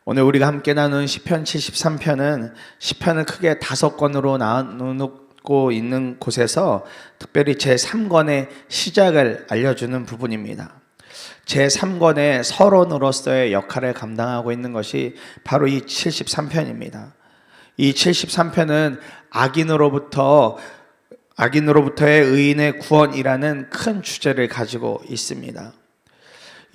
오늘 우리가 함께 나눈 시편 73편은 시편을 크게 5권으로 나누고 있는 곳에서 특별히 제3권의 시작을 알려주는 부분입니다. 제3권의 서론으로서의 역할을 감당하고 있는 것이 바로 이 73편입니다. 이 73편은 악인으로부터의 의인의 구원이라는 큰 주제를 가지고 있습니다.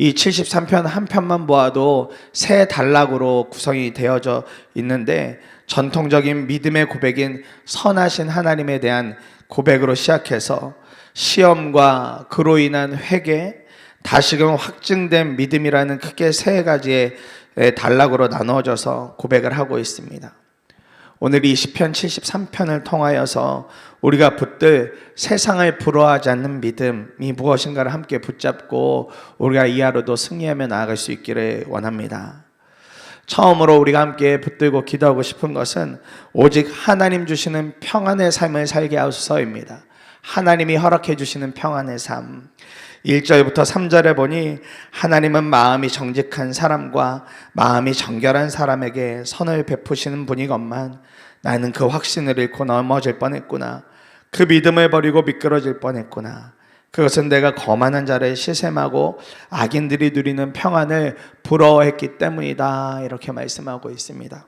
이 73편 한 편만 보아도 세 단락으로 구성이 되어져 있는데, 전통적인 믿음의 고백인 선하신 하나님에 대한 고백으로 시작해서 시험과 그로 인한 회개, 다시금 확증된 믿음이라는 크게 세 가지의 단락으로 나누어져서 고백을 하고 있습니다. 오늘 이 시편 73편을 통하여서 우리가 붙들 세상을 부러워하지 않는 믿음이 무엇인가를 함께 붙잡고 우리가 이 하루도 승리하며 나아갈 수 있기를 원합니다. 처음으로 우리가 함께 붙들고 기도하고 싶은 것은 오직 하나님 주시는 평안의 삶을 살게 하소서입니다. 하나님이 허락해 주시는 평안의 삶. 1절부터 3절에 보니 하나님은 마음이 정직한 사람과 마음이 정결한 사람에게 선을 베푸시는 분이건만 나는 그 확신을 잃고 넘어질 뻔했구나. 그 믿음을 버리고 미끄러질 뻔했구나. 그것은 내가 거만한 자를 시샘하고 악인들이 누리는 평안을 부러워했기 때문이다. 이렇게 말씀하고 있습니다.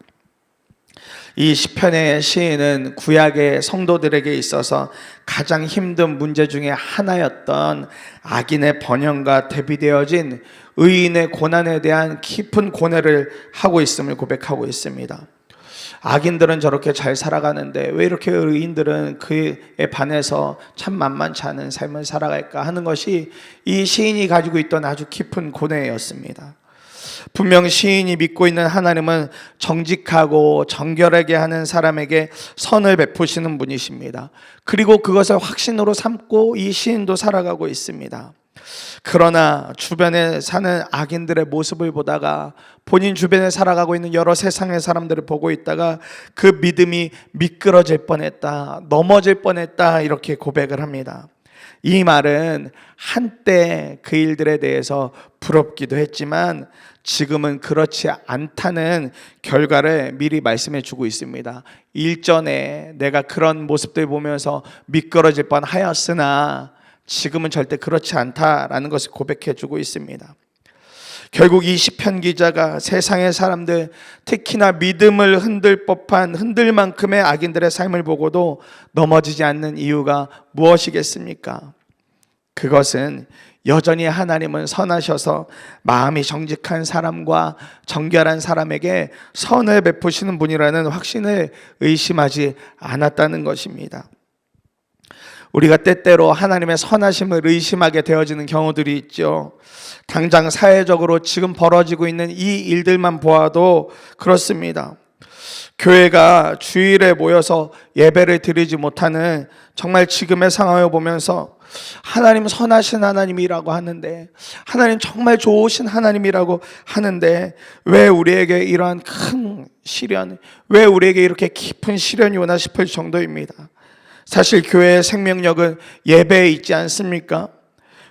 이 시편의 시인은 구약의 성도들에게 있어서 가장 힘든 문제 중에 하나였던 악인의 번영과 대비되어진 의인의 고난에 대한 깊은 고뇌를 하고 있음을 고백하고 있습니다. 악인들은 저렇게 잘 살아가는데 왜 이렇게 의인들은 그에 반해서 참 만만치 않은 삶을 살아갈까 하는 것이 이 시인이 가지고 있던 아주 깊은 고뇌였습니다. 분명 시인이 믿고 있는 하나님은 정직하고 정결하게 하는 사람에게 선을 베푸시는 분이십니다. 그리고 그것을 확신으로 삼고 이 시인도 살아가고 있습니다. 그러나 주변에 사는 악인들의 모습을 보다가 본인 주변에 살아가고 있는 여러 세상의 사람들을 보고 있다가 그 믿음이 미끄러질 뻔했다, 넘어질 뻔했다, 이렇게 고백을 합니다. 이 말은 한때 그 일들에 대해서 부럽기도 했지만 지금은 그렇지 않다는 결과를 미리 말씀해 주고 있습니다. 일전에 내가 그런 모습들 보면서 미끄러질 뻔하였으나 지금은 절대 그렇지 않다라는 것을 고백해 주고 있습니다. 결국 이 시편 기자가 세상의 사람들, 특히나 믿음을 흔들 만큼의 악인들의 삶을 보고도 넘어지지 않는 이유가 무엇이겠습니까? 그것은 여전히 하나님은 선하셔서 마음이 정직한 사람과 정결한 사람에게 선을 베푸시는 분이라는 확신을 의심하지 않았다는 것입니다. 우리가 때때로 하나님의 선하심을 의심하게 되어지는 경우들이 있죠. 당장 사회적으로 지금 벌어지고 있는 이 일들만 보아도 그렇습니다. 교회가 주일에 모여서 예배를 드리지 못하는 정말 지금의 상황을 보면서 하나님 선하신 하나님이라고 하는데, 하나님 정말 좋으신 하나님이라고 하는데 왜 우리에게 이러한 큰 시련, 왜 우리에게 이렇게 깊은 시련이 오나 싶을 정도입니다. 사실 교회의 생명력은 예배에 있지 않습니까?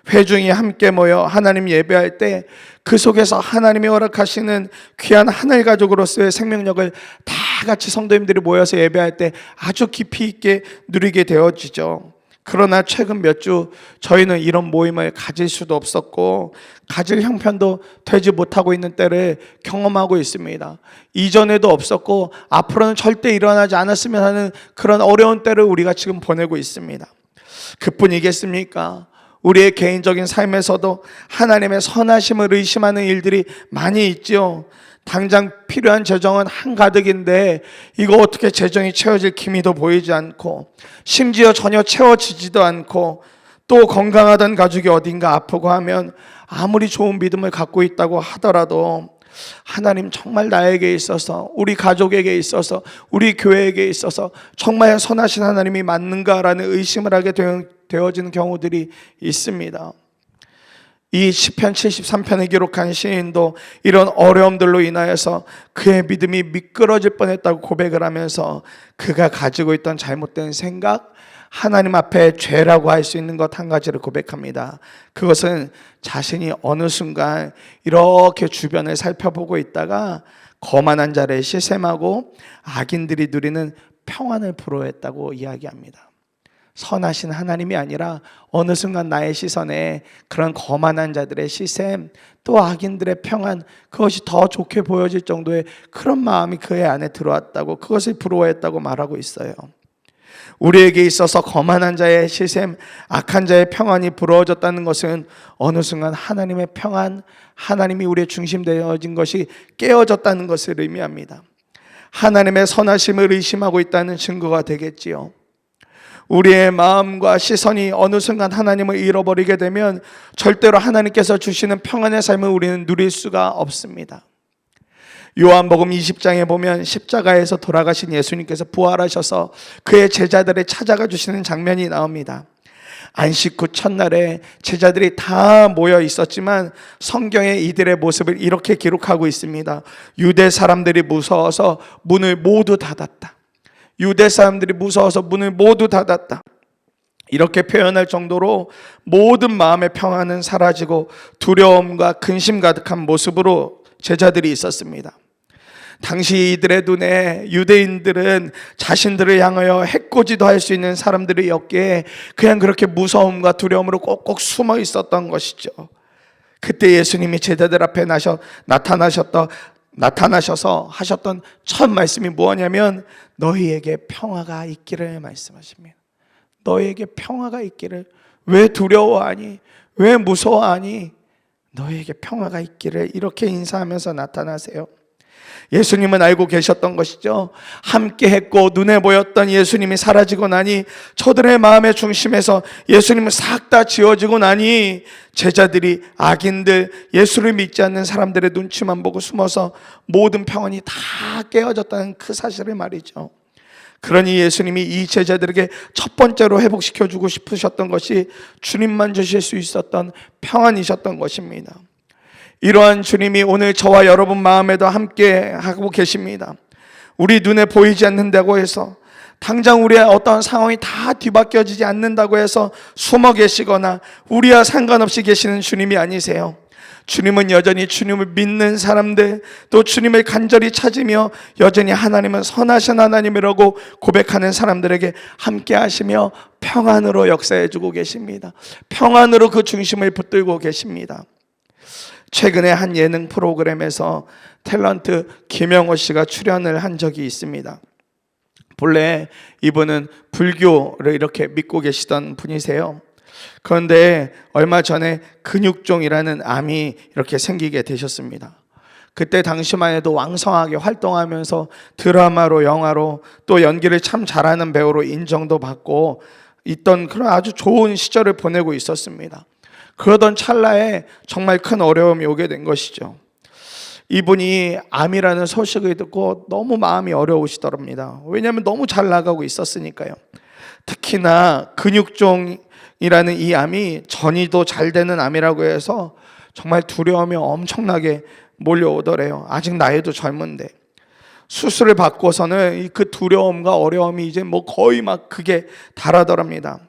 회중이 함께 모여 하나님 예배할 때 그 속에서 하나님이 허락하시는 귀한 하늘 가족으로서의 생명력을 다 같이 성도님들이 모여서 예배할 때 아주 깊이 있게 누리게 되어지죠. 그러나 최근 몇 주 저희는 이런 모임을 가질 수도 없었고 가질 형편도 되지 못하고 있는 때를 경험하고 있습니다. 이전에도 없었고 앞으로는 절대 일어나지 않았으면 하는 그런 어려운 때를 우리가 지금 보내고 있습니다. 그뿐이겠습니까? 우리의 개인적인 삶에서도 하나님의 선하심을 의심하는 일들이 많이 있죠. 당장 필요한 재정은 한가득인데 이거 어떻게 재정이 채워질 기미도 보이지 않고, 심지어 전혀 채워지지도 않고, 또 건강하던 가족이 어딘가 아프고 하면 아무리 좋은 믿음을 갖고 있다고 하더라도 하나님 정말 나에게 있어서, 우리 가족에게 있어서, 우리 교회에게 있어서 정말 선하신 하나님이 맞는가라는 의심을 하게 되어지는 경우들이 있습니다. 이 시편 73편을 기록한 시인도 이런 어려움들로 인하여서 그의 믿음이 미끄러질 뻔했다고 고백을 하면서 그가 가지고 있던 잘못된 생각, 하나님 앞에 죄라고 할 수 있는 것 한 가지를 고백합니다. 그것은 자신이 어느 순간 이렇게 주변을 살펴보고 있다가 거만한 자를 시샘하고 악인들이 누리는 평안을 부러워했다고 이야기합니다. 선하신 하나님이 아니라 어느 순간 나의 시선에 그런 거만한 자들의 시샘, 또 악인들의 평안, 그것이 더 좋게 보여질 정도의 그런 마음이 그의 안에 들어왔다고, 그것을 부러워했다고 말하고 있어요. 우리에게 있어서 거만한 자의 시샘, 악한 자의 평안이 부러워졌다는 것은 어느 순간 하나님의 평안, 하나님이 우리의 중심 되어진 것이 깨어졌다는 것을 의미합니다. 하나님의 선하심을 의심하고 있다는 증거가 되겠지요. 우리의 마음과 시선이 어느 순간 하나님을 잃어버리게 되면 절대로 하나님께서 주시는 평안의 삶을 우리는 누릴 수가 없습니다. 요한복음 20장에 보면 십자가에서 돌아가신 예수님께서 부활하셔서 그의 제자들을 찾아가 주시는 장면이 나옵니다. 안식 후 첫날에 제자들이 다 모여 있었지만 성경에 이들의 모습을 이렇게 기록하고 있습니다. 유대 사람들이 무서워서 문을 모두 닫았다. 유대 사람들이 무서워서 문을 모두 닫았다. 이렇게 표현할 정도로 모든 마음의 평안은 사라지고 두려움과 근심 가득한 모습으로 제자들이 있었습니다. 당시 이들의 눈에 유대인들은 자신들을 향하여 해코지도 할 수 있는 사람들이었기에 그냥 그렇게 무서움과 두려움으로 꼭꼭 숨어 있었던 것이죠. 그때 예수님이 제자들 앞에 나타나셔서 하셨던 첫 말씀이 뭐냐면 너희에게 평화가 있기를 말씀하십니다. 너희에게 평화가 있기를. 왜 두려워하니? 왜 무서워하니? 너희에게 평화가 있기를. 이렇게 인사하면서 나타나세요. 예수님은 알고 계셨던 것이죠. 함께 했고 눈에 보였던 예수님이 사라지고 나니, 저들의 마음의 중심에서 예수님은 싹 다 지워지고 나니 제자들이 악인들, 예수를 믿지 않는 사람들의 눈치만 보고 숨어서 모든 평안이 다 깨어졌다는 그 사실을 말이죠. 그러니 예수님이 이 제자들에게 첫 번째로 회복시켜주고 싶으셨던 것이 주님만 주실 수 있었던 평안이셨던 것입니다. 이러한 주님이 오늘 저와 여러분 마음에도 함께 하고 계십니다. 우리 눈에 보이지 않는다고 해서, 당장 우리의 어떤 상황이 다 뒤바뀌어지지 않는다고 해서 숨어 계시거나 우리와 상관없이 계시는 주님이 아니세요. 주님은 여전히 주님을 믿는 사람들, 또 주님을 간절히 찾으며 여전히 하나님은 선하신 하나님이라고 고백하는 사람들에게 함께 하시며 평안으로 역사해주고 계십니다. 평안으로 그 중심을 붙들고 계십니다. 최근에 한 예능 프로그램에서 탤런트 김영호 씨가 출연을 한 적이 있습니다. 본래 이분은 불교를 이렇게 믿고 계시던 분이세요. 그런데 얼마 전에 근육종이라는 암이 이렇게 생기게 되셨습니다. 그때 당시만 해도 왕성하게 활동하면서 드라마로, 영화로, 또 연기를 참 잘하는 배우로 인정도 받고 있던 그런 아주 좋은 시절을 보내고 있었습니다. 그러던 찰나에 정말 큰 어려움이 오게 된 것이죠. 이분이 암이라는 소식을 듣고 너무 마음이 어려우시더랍니다. 왜냐하면 너무 잘 나가고 있었으니까요. 특히나 근육종이라는 이 암이 전이도 잘 되는 암이라고 해서 정말 두려움이 엄청나게 몰려오더래요. 아직 나이도 젊은데. 수술을 받고서는 그 두려움과 어려움이 이제 뭐 거의 막 그게 달하더랍니다.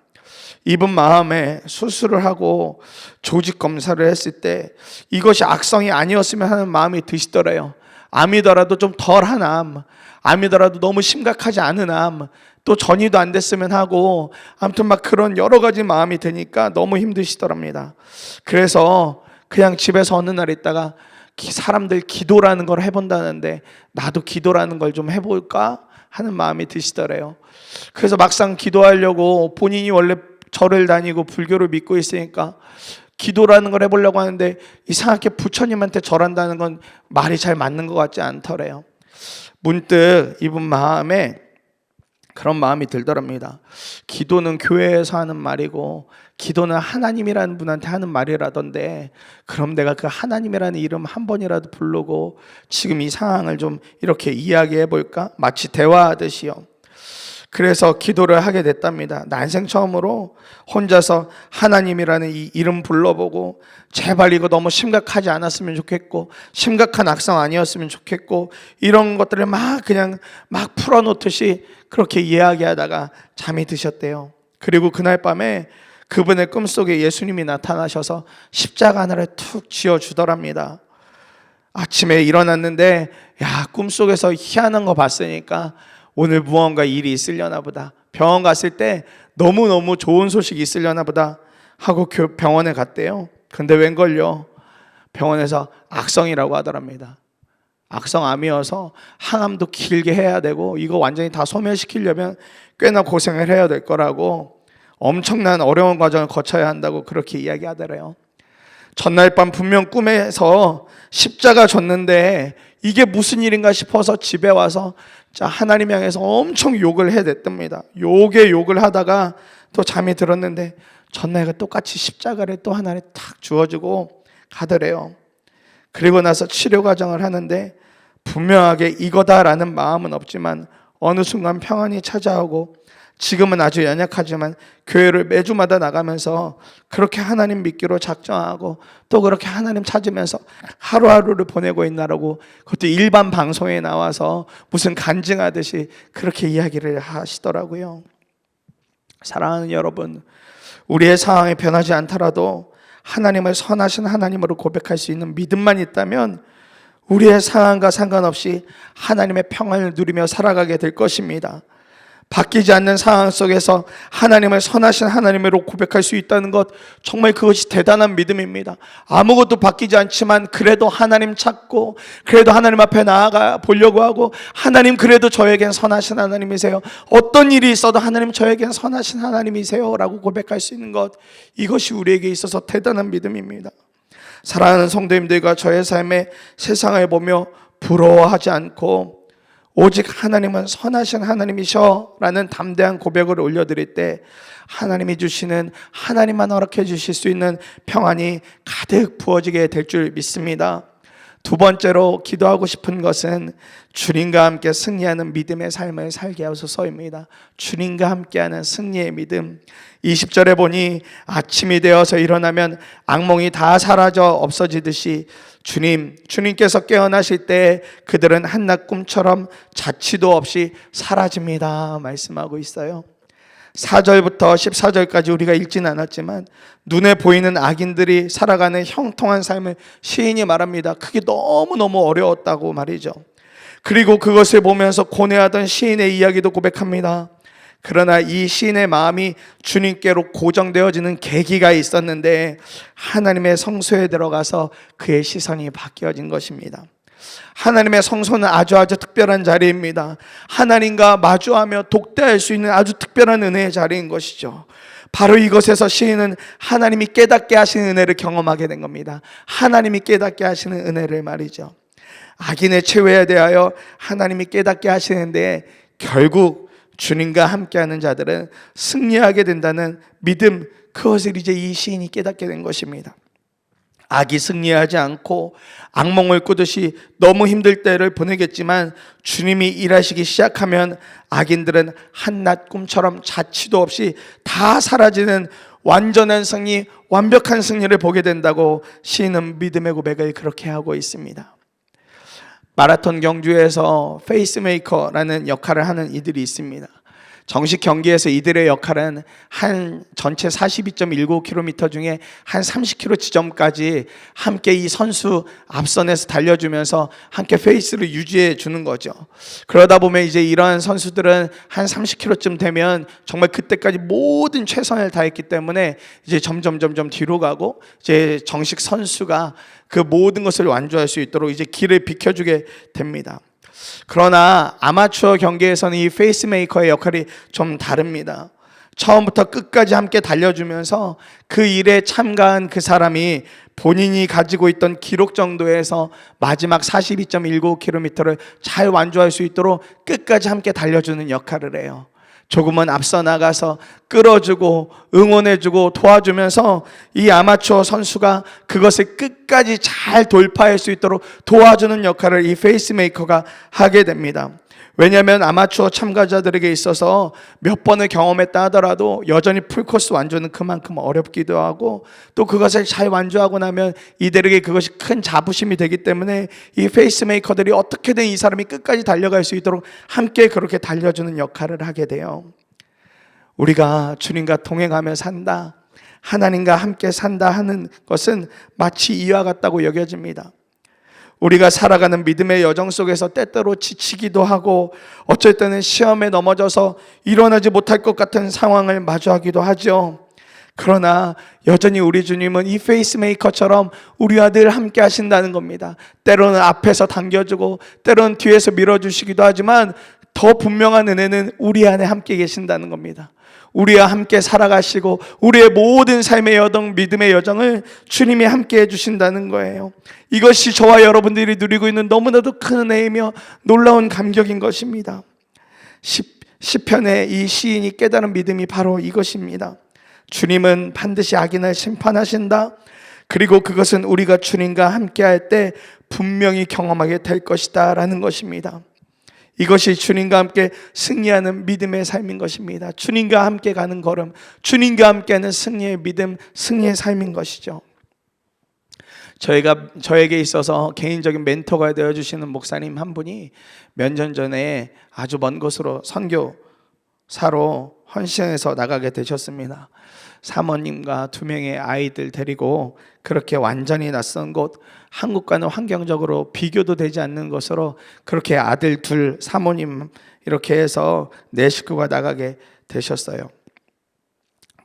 이분 마음에 수술을 하고 조직 검사를 했을 때 이것이 악성이 아니었으면 하는 마음이 드시더래요. 암이더라도 좀 덜한 암, 암이더라도 너무 심각하지 않은 암, 또 전이도 안 됐으면 하고, 아무튼 막 그런 여러 가지 마음이 드니까 너무 힘드시더랍니다. 그래서 그냥 집에서 어느 날 있다가 사람들 기도라는 걸 해본다는데 나도 기도라는 걸 좀 해볼까 하는 마음이 드시더래요. 그래서 막상 기도하려고, 본인이 원래 절을 다니고 불교를 믿고 있으니까 기도라는 걸 해보려고 하는데 이상하게 부처님한테 절한다는 건 말이 잘 맞는 것 같지 않더래요. 문득 이분 마음에 그런 마음이 들더랍니다. 기도는 교회에서 하는 말이고 기도는 하나님이라는 분한테 하는 말이라던데, 그럼 내가 그 하나님이라는 이름 한 번이라도 부르고 지금 이 상황을 좀 이렇게 이야기해 볼까? 마치 대화하듯이요. 그래서 기도를 하게 됐답니다. 난생 처음으로 혼자서 하나님이라는 이 이름 불러보고, 제발 이거 너무 심각하지 않았으면 좋겠고 심각한 악성 아니었으면 좋겠고, 이런 것들을 그냥 막 풀어놓듯이 그렇게 이야기하다가 잠이 드셨대요. 그리고 그날 밤에 그분의 꿈속에 예수님이 나타나셔서 십자가 하나를 툭 지어주더랍니다. 아침에 일어났는데 꿈속에서 희한한 거 봤으니까 오늘 무언가 일이 있으려나 보다. 병원 갔을 때 너무너무 좋은 소식이 있으려나 보다 하고 병원에 갔대요. 근데 웬걸요? 병원에서 악성이라고 하더랍니다. 악성암이어서 항암도 길게 해야 되고 이거 완전히 다 소멸시키려면 꽤나 고생을 해야 될 거라고 엄청난 어려운 과정을 거쳐야 한다고 그렇게 이야기하더래요. 전날 밤 분명 꿈에서 십자가 졌는데 이게 무슨 일인가 싶어서 집에 와서 하나님 향해서 엄청 욕을 해댔답니다. 욕을 하다가 또 잠이 들었는데 전날과 똑같이 십자가를 또 하나를 탁 주어주고 가더래요. 그리고 나서 치료 과정을 하는데 분명하게 이거다라는 마음은 없지만 어느 순간 평안이 찾아오고 지금은 아주 연약하지만 교회를 매주마다 나가면서 그렇게 하나님 믿기로 작정하고 또 그렇게 하나님 찾으면서 하루하루를 보내고 있나라고 그것도 일반 방송에 나와서 무슨 간증하듯이 그렇게 이야기를 하시더라고요. 사랑하는 여러분, 우리의 상황이 변하지 않더라도 하나님을 선하신 하나님으로 고백할 수 있는 믿음만 있다면 우리의 상황과 상관없이 하나님의 평안을 누리며 살아가게 될 것입니다. 바뀌지 않는 상황 속에서 하나님을 선하신 하나님으로 고백할 수 있다는 것, 정말 그것이 대단한 믿음입니다. 아무것도 바뀌지 않지만 그래도 하나님 찾고 그래도 하나님 앞에 나아가 보려고 하고 하나님 그래도 저에겐 선하신 하나님이세요. 어떤 일이 있어도 하나님 저에겐 선하신 하나님이세요 라고 고백할 수 있는 것, 이것이 우리에게 있어서 대단한 믿음입니다. 사랑하는 성도님들과 저의 삶에 세상을 보며 부러워하지 않고 오직 하나님은 선하신 하나님이셔 라는 담대한 고백을 올려드릴 때 하나님이 주시는, 하나님만 허락해 주실 수 있는 평안이 가득 부어지게 될 줄 믿습니다. 두 번째로 기도하고 싶은 것은 주님과 함께 승리하는 믿음의 삶을 살게 하소서입니다. 주님과 함께하는 승리의 믿음. 20절에 보니 아침이 되어서 일어나면 악몽이 다 사라져 없어지듯이 주님께서 깨어나실 때 그들은 한낮 꿈처럼 자취도 없이 사라집니다 말씀하고 있어요. 4절부터 14절까지 우리가 읽지는 않았지만 눈에 보이는 악인들이 살아가는 형통한 삶을 시인이 말합니다. 그게 너무너무 어려웠다고 말이죠. 그리고 그것을 보면서 고뇌하던 시인의 이야기도 고백합니다. 그러나 이 시인의 마음이 주님께로 고정되어지는 계기가 있었는데 하나님의 성소에 들어가서 그의 시선이 바뀌어진 것입니다. 하나님의 성소는 아주 특별한 자리입니다. 하나님과 마주하며 독대할 수 있는 아주 특별한 은혜의 자리인 것이죠. 바로 이것에서 시인은 하나님이 깨닫게 하시는 은혜를 경험하게 된 겁니다. 하나님이 깨닫게 하시는 은혜를 말이죠. 악인의 최후에 대하여 하나님이 깨닫게 하시는데 결국 주님과 함께하는 자들은 승리하게 된다는 믿음, 그것을 이제 이 시인이 깨닫게 된 것입니다. 악이 승리하지 않고 악몽을 꾸듯이 너무 힘들 때를 보내겠지만 주님이 일하시기 시작하면 악인들은 한낮 꿈처럼 자취도 없이 다 사라지는 완전한 승리, 완벽한 승리를 보게 된다고 시인은 믿음의 고백을 그렇게 하고 있습니다. 마라톤 경주에서 페이스메이커라는 역할을 하는 이들이 있습니다. 정식 경기에서 이들의 역할은 한 전체 42.19km 중에 한 30km 지점까지 함께 이 선수 앞선에서 달려주면서 함께 페이스를 유지해 주는 거죠. 그러다 보면 이제 이러한 선수들은 한 30km쯤 되면 정말 그때까지 모든 최선을 다했기 때문에 이제 점점 뒤로 가고 이제 정식 선수가 그 모든 것을 완주할 수 있도록 이제 길을 비켜주게 됩니다. 그러나 아마추어 경기에서는 이 페이스메이커의 역할이 좀 다릅니다. 처음부터 끝까지 함께 달려주면서 그 일에 참가한 그 사람이 본인이 가지고 있던 기록 정도에서 마지막 42.19km를 잘 완주할 수 있도록 끝까지 함께 달려주는 역할을 해요. 조금은 앞서 나가서 끌어주고 응원해주고 도와주면서 이 아마추어 선수가 그것을 끝까지 잘 돌파할 수 있도록 도와주는 역할을 이 페이스메이커가 하게 됩니다. 왜냐하면 아마추어 참가자들에게 있어서 몇 번을 경험했다 하더라도 여전히 풀코스 완주는 그만큼 어렵기도 하고 또 그것을 잘 완주하고 나면 이들에게 그것이 큰 자부심이 되기 때문에 이 페이스메이커들이 어떻게든 이 사람이 끝까지 달려갈 수 있도록 함께 그렇게 달려주는 역할을 하게 돼요. 우리가 주님과 동행하며 산다, 하나님과 함께 산다 하는 것은 마치 이와 같다고 여겨집니다. 우리가 살아가는 믿음의 여정 속에서 때때로 지치기도 하고 어쩔 때는 시험에 넘어져서 일어나지 못할 것 같은 상황을 마주하기도 하죠. 그러나 여전히 우리 주님은 이 페이스메이커처럼 우리와 늘 함께 하신다는 겁니다. 때로는 앞에서 당겨주고 때로는 뒤에서 밀어주시기도 하지만 더 분명한 은혜는 우리 안에 함께 계신다는 겁니다. 우리와 함께 살아가시고 우리의 모든 삶의 여정, 믿음의 여정을 주님이 함께 해주신다는 거예요. 이것이 저와 여러분들이 누리고 있는 너무나도 큰 은혜이며 놀라운 감격인 것입니다. 시편의 이 시인이 깨달은 믿음이 바로 이것입니다. 주님은 반드시 악인을 심판하신다. 그리고 그것은 우리가 주님과 함께 할 때 분명히 경험하게 될 것이다 라는 것입니다. 이것이 주님과 함께 승리하는 믿음의 삶인 것입니다. 주님과 함께 가는 걸음, 주님과 함께하는 승리의 믿음, 승리의 삶인 것이죠. 저에게 있어서 개인적인 멘토가 되어주시는 목사님 한 분이 몇 년 전에 아주 먼 곳으로 선교사로 헌신해서 나가게 되셨습니다. 사모님과 2명의 아이들 데리고 그렇게 완전히 낯선 곳, 한국과는 환경적으로 비교도 되지 않는 곳으로 그렇게 아들 2, 사모님 이렇게 해서 4식구가 나가게 되셨어요.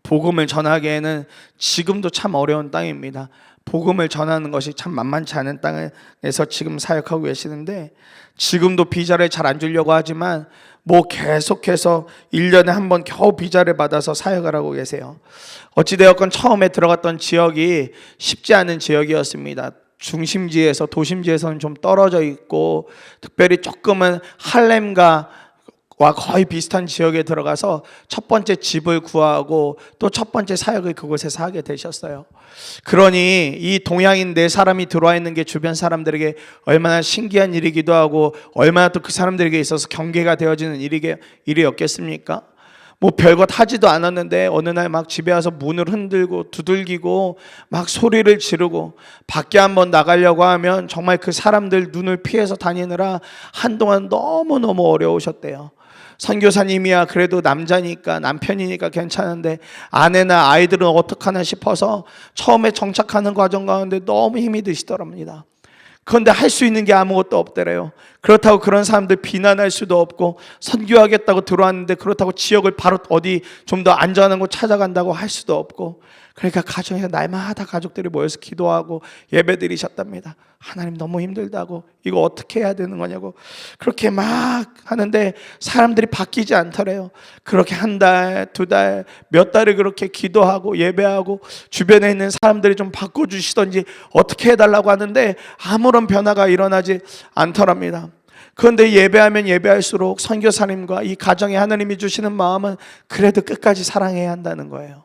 복음을 전하기에는 지금도 참 어려운 땅입니다. 복음을 전하는 것이 참 만만치 않은 땅에서 지금 사역하고 계시는데 지금도 비자를 잘 안 주려고 하지만 계속해서 1년에 한 번 겨우 비자를 받아서 사역을 하고 계세요. 어찌되었건 처음에 들어갔던 지역이 쉽지 않은 지역이었습니다. 중심지에서 도심지에서는 좀 떨어져 있고 특별히 조금은 할렘과 거의 비슷한 지역에 들어가서 첫 번째 집을 구하고 또 첫 번째 사역을 그곳에서 하게 되셨어요. 그러니 이 동양인 4사람이 들어와 있는 게 주변 사람들에게 얼마나 신기한 일이기도 하고 얼마나 또 그 사람들에게 있어서 경계가 되어지는 일이었겠습니까? 별것 하지도 않았는데 어느 날 막 집에 와서 문을 흔들고 두들기고 막 소리를 지르고 밖에 한번 나가려고 하면 정말 그 사람들 눈을 피해서 다니느라 한동안 너무너무 어려우셨대요. 선교사님이야 그래도 남편이니까 괜찮은데 아내나 아이들은 어떡하나 싶어서 처음에 정착하는 과정 가운데 너무 힘이 드시더랍니다. 그런데 할 수 있는 게 아무것도 없더래요. 그렇다고 그런 사람들 비난할 수도 없고 선교하겠다고 들어왔는데 그렇다고 지역을 바로 어디 좀 더 안전한 곳 찾아간다고 할 수도 없고 그러니까 가정에서 날마다 가족들이 모여서 기도하고 예배드리셨답니다. 하나님 너무 힘들다고 이거 어떻게 해야 되는 거냐고 그렇게 막 하는데 사람들이 바뀌지 않더래요. 그렇게 1달, 2달, 몇 달을 그렇게 기도하고 예배하고 주변에 있는 사람들이 좀 바꿔주시던지 어떻게 해달라고 하는데 아무런 변화가 일어나지 않더랍니다. 그런데 예배하면 예배할수록 선교사님과 이 가정에 하나님이 주시는 마음은 그래도 끝까지 사랑해야 한다는 거예요.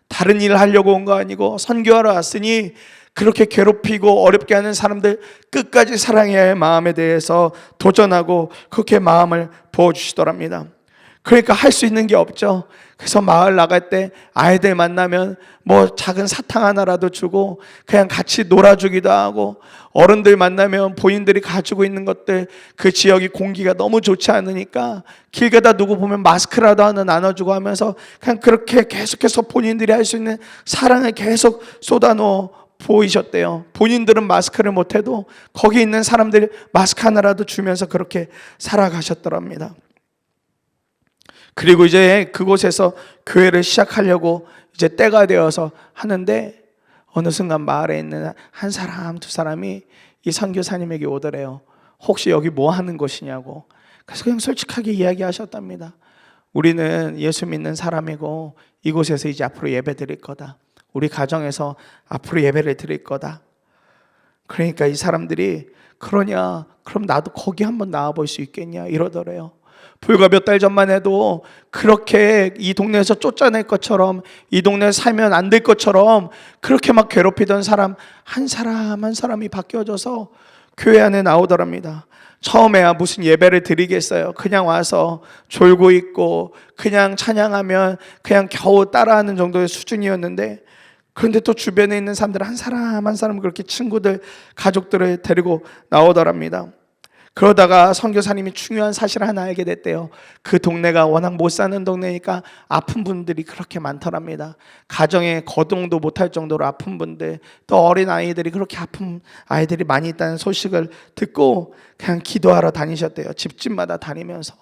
다른 일을 하려고 온 거 아니고 선교하러 왔으니 그렇게 괴롭히고 어렵게 하는 사람들 끝까지 사랑해야 할 마음에 대해서 도전하고 그렇게 마음을 부어주시더랍니다. 그러니까 할 수 있는 게 없죠. 그래서 마을 나갈 때 아이들 만나면 작은 사탕 하나라도 주고 그냥 같이 놀아주기도 하고 어른들 만나면 본인들이 가지고 있는 것들 그 지역이 공기가 너무 좋지 않으니까 길 가다 누구 보면 마스크라도 하나 나눠주고 하면서 그냥 그렇게 계속해서 본인들이 할 수 있는 사랑을 계속 쏟아놓어 보이셨대요. 본인들은 마스크를 못해도 거기 있는 사람들이 마스크 하나라도 주면서 그렇게 살아가셨더랍니다. 그리고 이제 그곳에서 교회를 시작하려고 이제 때가 되어서 하는데 어느 순간 마을에 있는 한 사람, 2사람이 이 선교사님에게 오더래요. 혹시 여기 뭐 하는 곳이냐고. 그래서 그냥 솔직하게 이야기하셨답니다. 우리는 예수 믿는 사람이고 이곳에서 이제 앞으로 예배 드릴 거다. 우리 가정에서 앞으로 예배를 드릴 거다. 그러니까 이 사람들이 그러냐? 그럼 나도 거기 한번 나와볼 수 있겠냐? 이러더래요. 불과 몇 달 전만 해도 그렇게 이 동네에서 쫓아낼 것처럼 이 동네에 살면 안 될 것처럼 그렇게 막 괴롭히던 사람 한 사람이 바뀌어져서 교회 안에 나오더랍니다. 처음에야 무슨 예배를 드리겠어요. 그냥 와서 졸고 있고 그냥 찬양하면 그냥 겨우 따라하는 정도의 수준이었는데 그런데 또 주변에 있는 사람들 한 사람 그렇게 친구들 가족들을 데리고 나오더랍니다. 그러다가 선교사님이 중요한 사실을 하나 알게 됐대요. 그 동네가 워낙 못 사는 동네니까 아픈 분들이 그렇게 많더랍니다. 가정에 거동도 못할 정도로 아픈 분들, 또 어린 아이들이 그렇게 아픈 아이들이 많이 있다는 소식을 듣고 그냥 기도하러 다니셨대요. 집집마다 다니면서.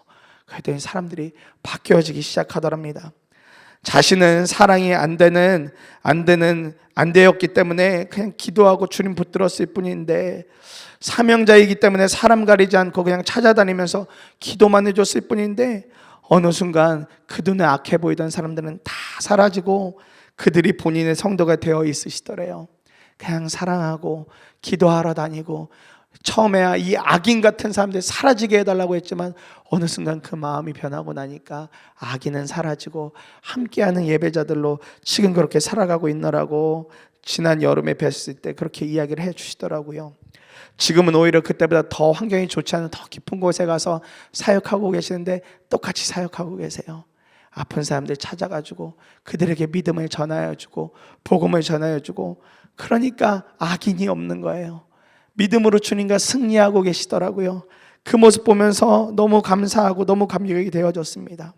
그랬더니 사람들이 바뀌어지기 시작하더랍니다. 자신은 사랑이 안 되었기 때문에 그냥 기도하고 주님 붙들었을 뿐인데, 사명자이기 때문에 사람 가리지 않고 그냥 찾아다니면서 기도만 해줬을 뿐인데, 어느 순간 그 눈에 악해 보이던 사람들은 다 사라지고 그들이 본인의 성도가 되어 있으시더래요. 그냥 사랑하고 기도하러 다니고, 처음에야 이 악인 같은 사람들 사라지게 해달라고 했지만 어느 순간 그 마음이 변하고 나니까 악인은 사라지고 함께하는 예배자들로 지금 그렇게 살아가고 있노라고 지난 여름에 뵀을 때 그렇게 이야기를 해주시더라고요. 지금은 오히려 그때보다 더 환경이 좋지 않은 더 깊은 곳에 가서 사역하고 계시는데 똑같이 사역하고 계세요. 아픈 사람들 찾아가지고 그들에게 믿음을 전하여주고 복음을 전하여주고, 그러니까 악인이 없는 거예요. 믿음으로 주님과 승리하고 계시더라고요. 그 모습 보면서 너무 감사하고 너무 감격이 되어졌습니다.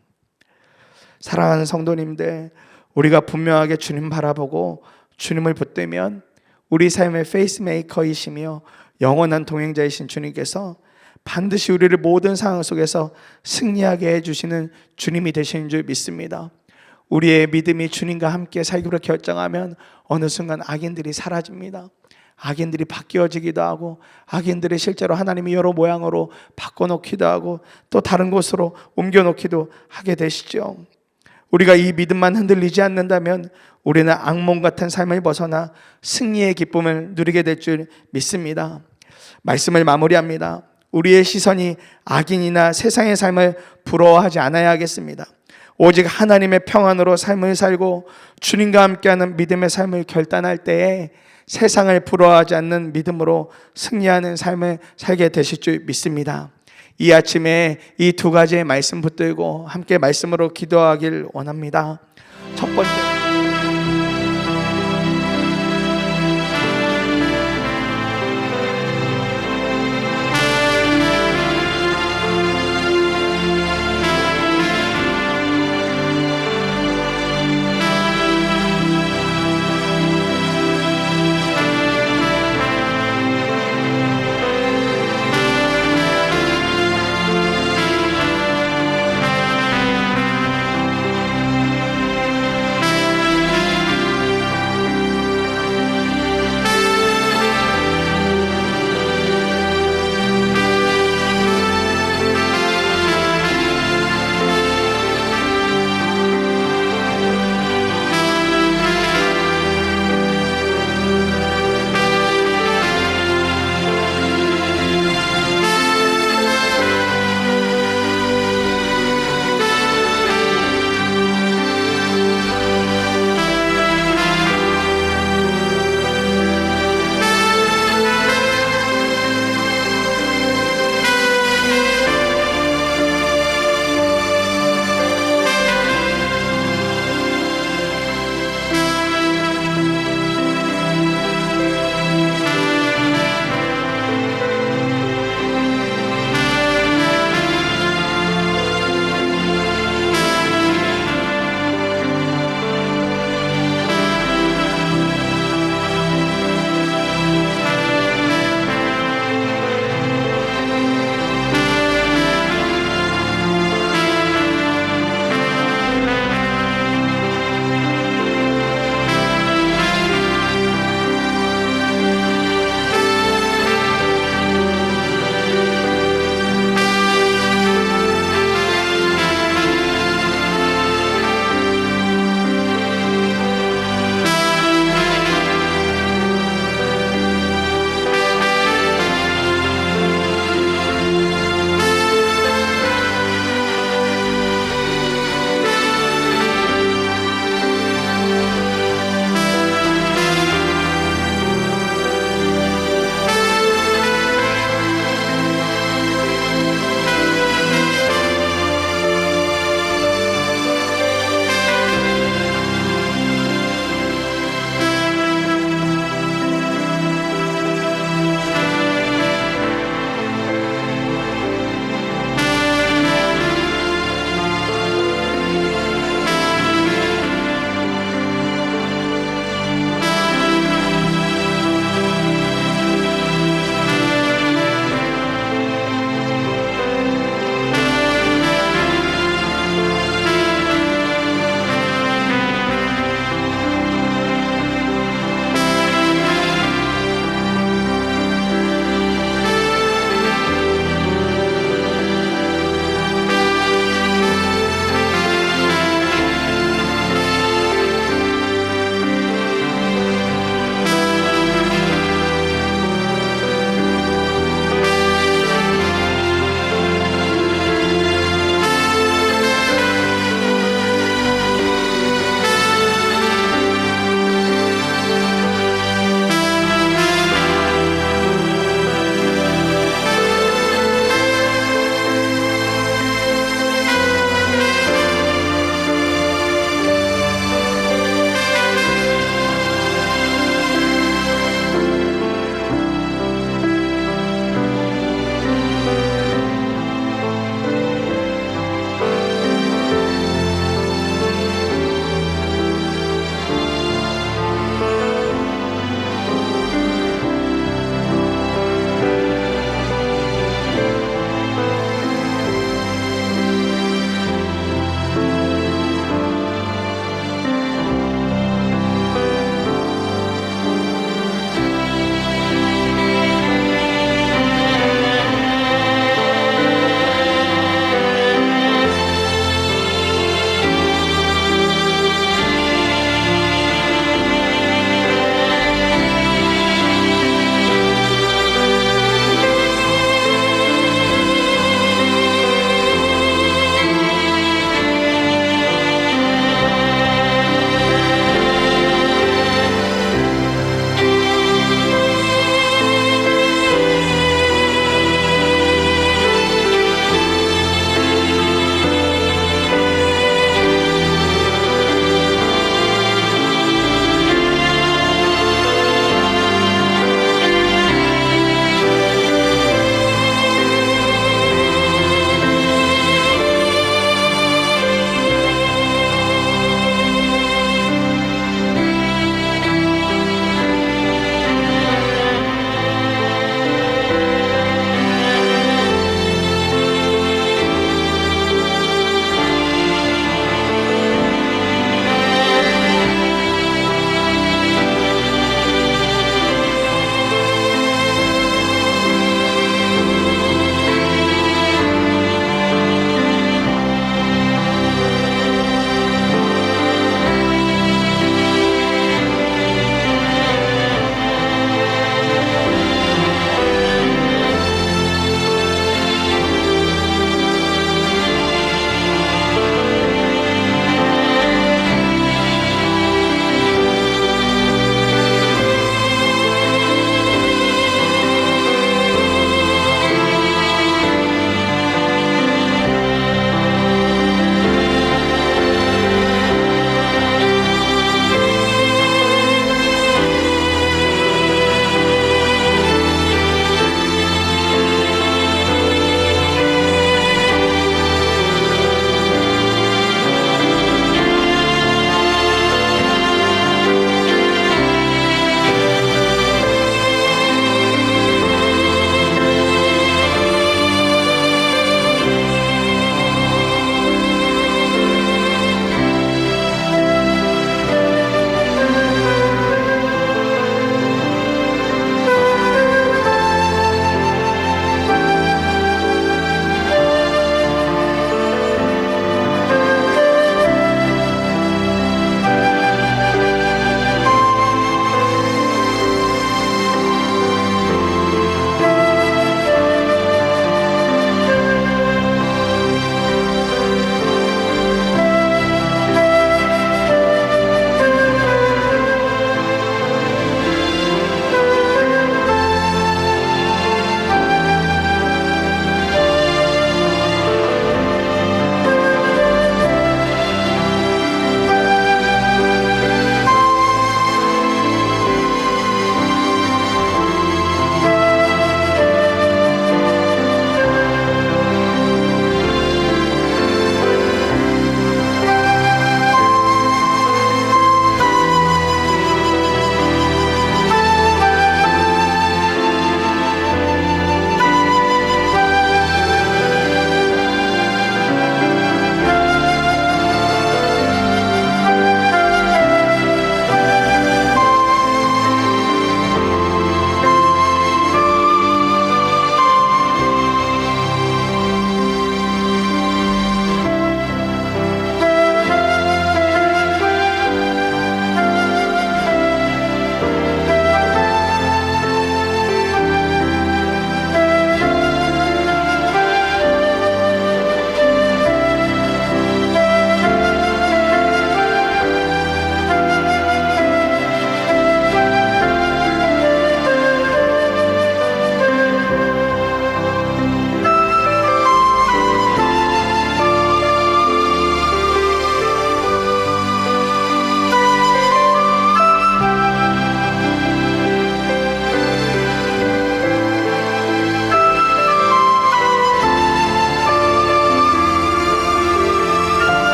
사랑하는 성도님들, 우리가 분명하게 주님 바라보고 주님을 붙들면 우리 삶의 페이스메이커이시며 영원한 동행자이신 주님께서 반드시 우리를 모든 상황 속에서 승리하게 해주시는 주님이 되시는 줄 믿습니다. 우리의 믿음이 주님과 함께 살기로 결정하면 어느 순간 악인들이 사라집니다. 악인들이 바뀌어지기도 하고, 악인들이 실제로 하나님이 여러 모양으로 바꿔놓기도 하고 또 다른 곳으로 옮겨놓기도 하게 되시죠. 우리가 이 믿음만 흔들리지 않는다면 우리는 악몽 같은 삶을 벗어나 승리의 기쁨을 누리게 될 줄 믿습니다. 말씀을 마무리합니다. 우리의 시선이 악인이나 세상의 삶을 부러워하지 않아야 하겠습니다. 오직 하나님의 평안으로 삶을 살고 주님과 함께하는 믿음의 삶을 결단할 때에 세상을 부러워하지 않는 믿음으로 승리하는 삶을 살게 되실 줄 믿습니다. 이 아침에 이 두 가지의 말씀 붙들고 함께 말씀으로 기도하길 원합니다. 첫 번째,